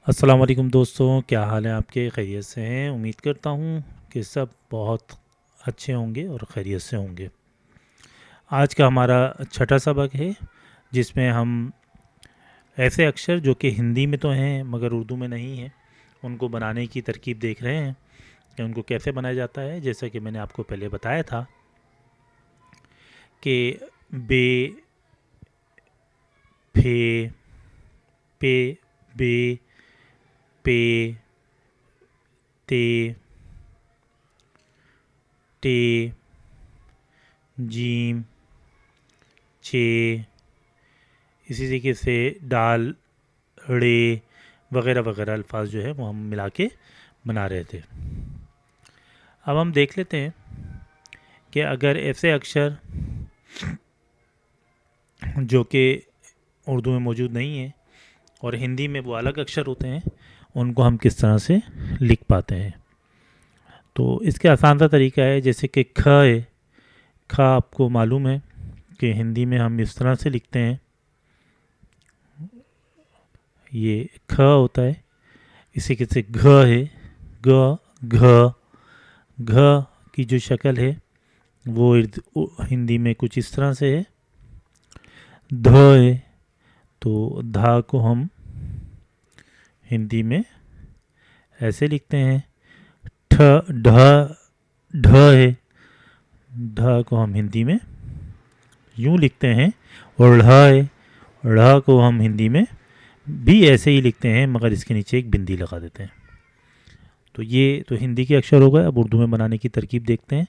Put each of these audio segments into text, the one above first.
अस्सलाम वालेकुम दोस्तों, क्या हाल है आपके? खैरियत से हैं? उम्मीद करता हूँ कि सब बहुत अच्छे होंगे और खैरियत से होंगे। आज का हमारा छठा सबक है जिसमें हम ऐसे अक्षर जो कि हिंदी में तो हैं मगर उर्दू में नहीं हैं, उनको बनाने की तरकीब देख रहे हैं कि उनको कैसे बनाया जाता है। जैसा कि मैंने आपको पहले बताया था कि बे, फे, पे, बे, पे, ते, टे, जीम, चे, इसी तरीके से डाल, ड़े वगैरह वगैरह अल्फाज जो है वो हम मिला के बना रहे थे। अब हम देख लेते हैं कि अगर ऐसे अक्षर जो कि उर्दू में मौजूद नहीं है और हिंदी में वो अलग अक्षर होते हैं, उनको हम किस तरह से लिख पाते हैं। तो इसका आसान सा तरीका है, जैसे कि ख है। ख आपको मालूम है कि हिंदी में हम इस तरह से लिखते हैं, ये ख होता है। इसी के से घ है, ग, घ, घ की जो शक्ल है वो हिंदी में कुछ इस तरह से है। ध है, तो धा को हम हिंदी में ऐसे लिखते हैं। ठ, ढ, ढ है, ढ को हम हिंदी में यूं लिखते हैं। और ढ़ है, ढ़ को हम हिंदी में भी ऐसे ही लिखते हैं मगर इसके नीचे एक बिंदी लगा देते हैं। तो ये तो हिंदी के अक्षर हो गए। अब उर्दू में बनाने की तरकीब देखते हैं।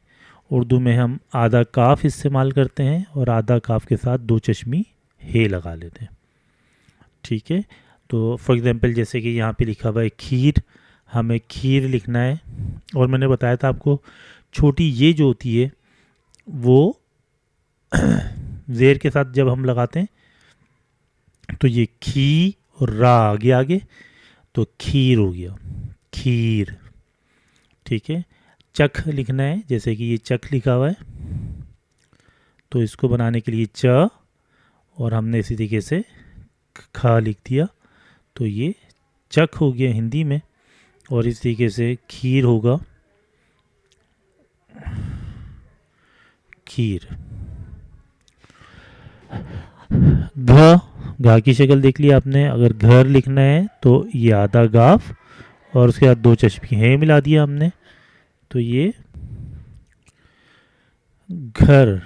उर्दू में हम आधा काफ इस्तेमाल करते हैं और आधा काफ के साथ दो चश्मी हे लगा लेते हैं। ठीक है, तो फॉर एग्जांपल जैसे कि यहाँ पे लिखा हुआ है खीर, हमें खीर लिखना है। और मैंने बताया था आपको, छोटी ये जो होती है वो जेर के साथ जब हम लगाते हैं तो ये खी और रा आगे आगे, तो खीर हो गया, खीर। ठीक है, चख लिखना है, जैसे कि ये चख लिखा हुआ है, तो इसको बनाने के लिए च और हमने इसी तरीके से खा लिख दिया, तो ये चख हो गया हिंदी में। और इस तरीके से खीर होगा खीर। घ, घा की शक्ल देख ली आपने। अगर घर लिखना है तो ये आधा गाफ और उसके बाद दो चश्मी है मिला दिया हमने, तो ये घर।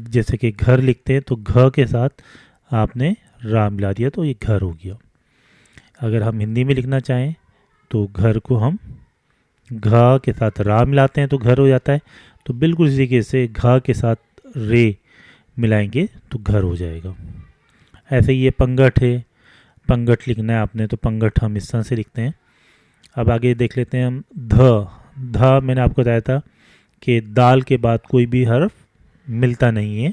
जैसे कि घर लिखते हैं तो घ के साथ आपने रा मिला दिया, तो ये घर हो गया। अगर हम हिंदी में लिखना चाहें तो घर को हम घ के साथ रा मिलाते हैं तो घर हो जाता है। तो बिल्कुल इसी तरीके से घ के साथ रे मिलाएंगे तो घर हो जाएगा। ऐसे ही ये पंगठ है, पंगठ लिखना है आपने तो पंगठ हम इस तरह से लिखते हैं। अब आगे देख लेते हैं हम ध। ध मैंने आपको बताया था कि दाल के बाद कोई भी हर्फ मिलता नहीं है,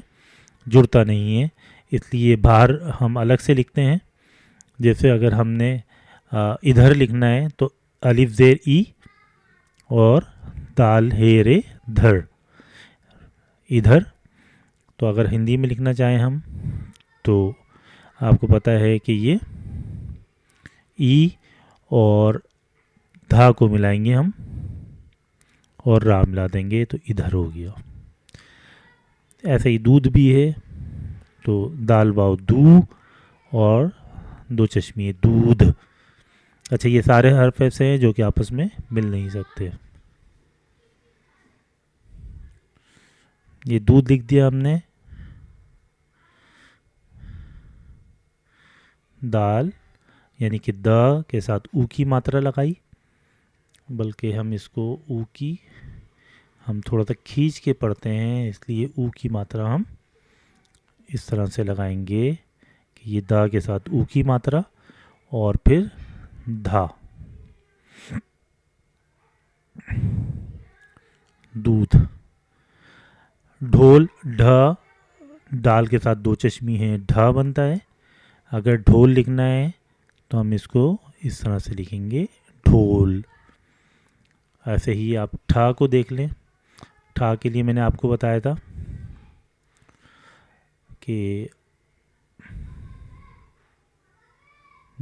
जुड़ता नहीं है, इसलिए बाहर हम अलग से लिखते हैं। जैसे अगर हमने इधर लिखना है तो अलिफ जेर ई और दाल हे रे धर, इधर। तो अगर हिंदी में लिखना चाहें हम तो आपको पता है कि ये ई और धा को मिलाएंगे हम और रा मिला देंगे तो इधर हो गया। ऐसे ही दूध भी है, तो दाल वाव दू और दो चश्मी दूध। अच्छा, ये सारे हर्फ ऐसे हैं जो कि आपस में मिल नहीं सकते। ये दूध लिख दिया हमने, दाल यानी कि द के साथ ऊ की मात्रा लगाई, बल्कि हम इसको ऊ की हम थोड़ा सा खींच के पढ़ते हैं, इसलिए ऊ की मात्रा हम इस तरह से लगाएंगे कि ये द के साथ ऊ की मात्रा और फिर धा, दूध। ढोल, ढ, डाल के साथ दो चश्मी है, ढ बनता है। अगर ढोल लिखना है तो हम इसको इस तरह से लिखेंगे, ढोल। ऐसे ही आप ठा को देख लें। ठा के लिए मैंने आपको बताया था कि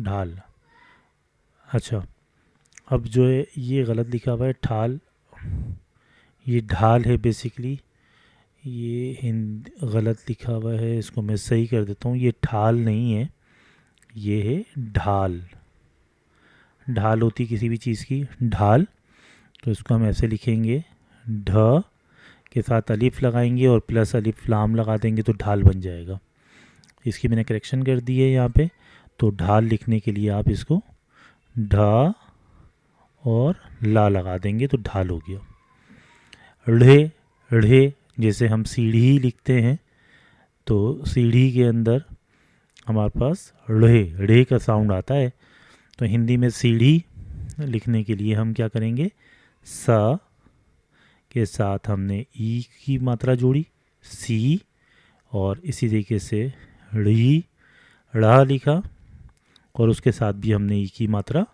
ढाल, अच्छा, अब जो है ये गलत लिखा हुआ है ठाल, ये ढाल है बेसिकली, ये हिंद गलत लिखा हुआ है, इसको मैं सही कर देता हूँ। ये ठाल नहीं है, ये है ढाल। ढाल होती किसी भी चीज़ की ढाल, तो इसको हम ऐसे लिखेंगे, ढ के साथ अलिफ लगाएंगे और प्लस अलिफ लाम लगा देंगे तो ढाल बन जाएगा। इसकी मैंने करेक्शन कर दी है यहाँ पे। तो ढाल लिखने के लिए आप इसको ढ और ला लगा देंगे तो ढाल हो गया। ढ़े, ढ़े जैसे हम सीढ़ी लिखते हैं, तो सीढ़ी के अंदर हमारे पास ढ़े, ढ़े का साउंड आता है। तो हिंदी में सीढ़ी लिखने के लिए हम क्या करेंगे, स के साथ हमने ई की मात्रा जोड़ी, सी, और इसी तरीके से ड़ी, ड़ा लिखा और उसके साथ भी हमने ई की मात्रा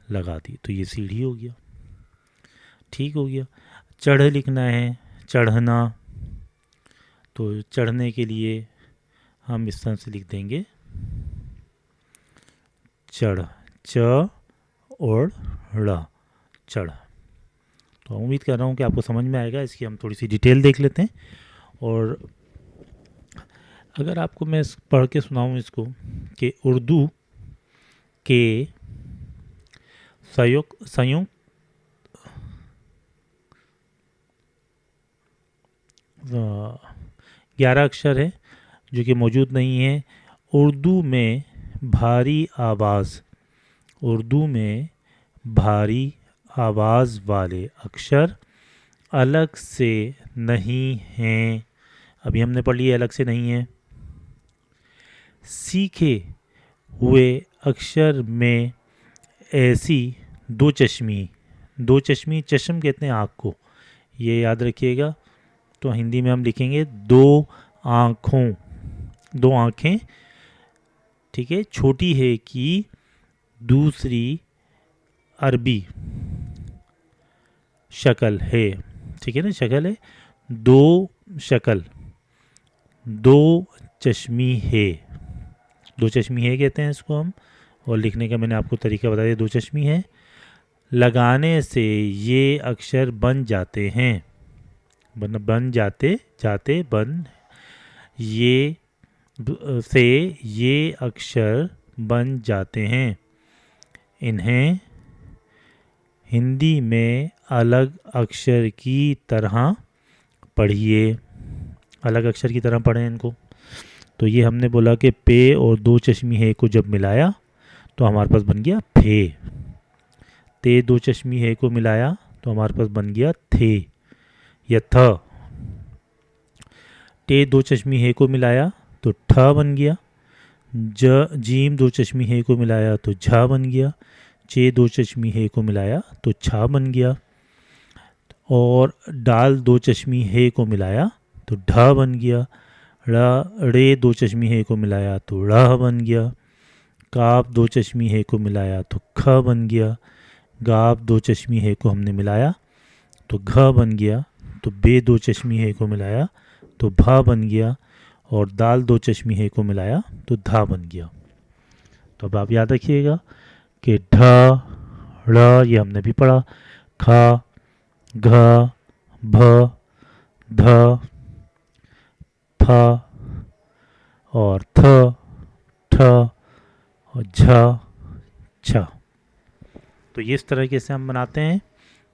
लगा दी, तो ये सीढ़ी हो गया। ठीक हो गया। चढ़ लिखना है, चढ़ना, तो चढ़ने के लिए हम इस तरह से लिख देंगे चढ़, च और ड़, चढ़। तो उम्मीद कर रहा हूँ कि आपको समझ में आएगा। इसकी हम थोड़ी सी डिटेल देख लेते हैं। और अगर आपको मैं पढ़ के सुनाऊँ इसको, कि उर्दू के संयुक्त 11 अक्षर है जो कि मौजूद नहीं है। उर्दू में भारी आवाज़, उर्दू में भारी आवाज़ वाले अक्षर अलग से नहीं हैं। अभी हमने पढ़ लिया अलग से नहीं है। सीखे हुए अक्षर में ऐसी दो चश्मी, दो चश्मी, चश्म कहते हैं आँख को, ये याद रखिएगा। तो हिंदी में हम लिखेंगे दो आँखों, दो आँखें, ठीक है। छोटी है कि दूसरी अरबी शक्ल है, ठीक है ना, शक्ल है, दो शक्ल, दो चश्मी है, दो चश्मी है कहते हैं इसको हम। और लिखने का मैंने आपको तरीका बता दिया, दो चश्मी है। लगाने से ये अक्षर बन जाते हैं, बन जाते जाते बन, ये से ये अक्षर बन जाते हैं। इन्हें हिंदी में अलग अक्षर की तरह पढ़िए, अलग अक्षर की तरह पढ़ें इनको। तो ये हमने बोला कि पे और दो चश्मी है को जब मिलाया तो हमारे पास बन गया फे। ते दो चश्मी है को मिलाया तो हमारे पास बन गया थे या थ। टे दो चश्मी है को मिलाया तो ठ बन गया। जीम दो चश्मी है को मिलाया तो झा बन गया। चे दो चश्मी है को मिलाया तो छा बन गया। और डाल दो चश्मी है को मिलाया तो ढ बन गया। रे दो चश्मी है को मिलाया तो ड़ बन गया। काफ दो चश्मी है को मिलाया तो ख बन गया। गाफ दो चश्मी है को हमने मिलाया तो घ बन गया। तो बे दो चश्मी है को मिलाया तो भा बन गया। और दाल दो चश्मी है को मिलाया तो धा बन गया। तो अब आप याद रखिएगा कि ढ, ड़ ये हमने भी पढ़ा, ख, घ, भ, ध, फ और थ, ठ और झ, छ। तो ये इस तरीके से हम बनाते हैं,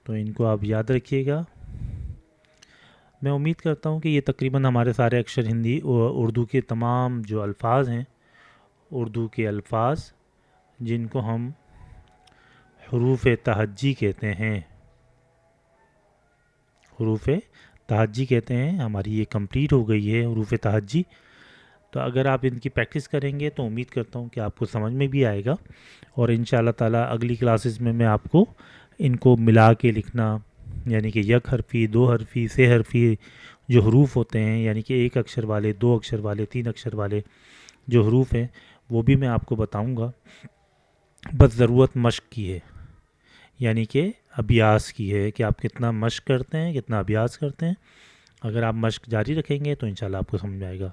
तो इनको आप याद रखिएगा। मैं उम्मीद करता हूँ कि ये तकरीबन हमारे सारे अक्षर हिंदी और उर्दू के तमाम जो अल्फाज हैं, उर्दू के अल्फाज जिनको हम हुरूफ तहज्जी कहते हैं, हुरूफ तहज्जी कहते हैं, हमारी ये कंप्लीट हो गई है हुरूफ तहज्जी। तो अगर आप इनकी प्रैक्टिस करेंगे तो उम्मीद करता हूँ कि आपको समझ में भी आएगा। और इंशाल्लाह ताला अगली क्लासेस में मैं आपको इनको मिला के लिखना, यानी कि यक हरफी, दो हरफी, से हरफी जो हरूफ होते हैं, यानी कि एक अक्षर वाले, दो अक्षर वाले, तीन अक्षर वाले जो हरूफ हैं, वो भी मैं आपको बताऊंगा। बस ज़रूरत मश्क की है, यानी कि अभ्यास की है, कि आप कितना मश्क करते हैं, कितना अभ्यास करते हैं। अगर आप मश्क जारी रखेंगे तो इंशाल्लाह आपको समझ में आएगा।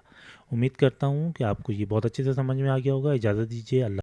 उम्मीद करता हूँ कि आपको ये बहुत अच्छे से समझ में आ गया होगा। इजाज़त दीजिए। अल्लाह।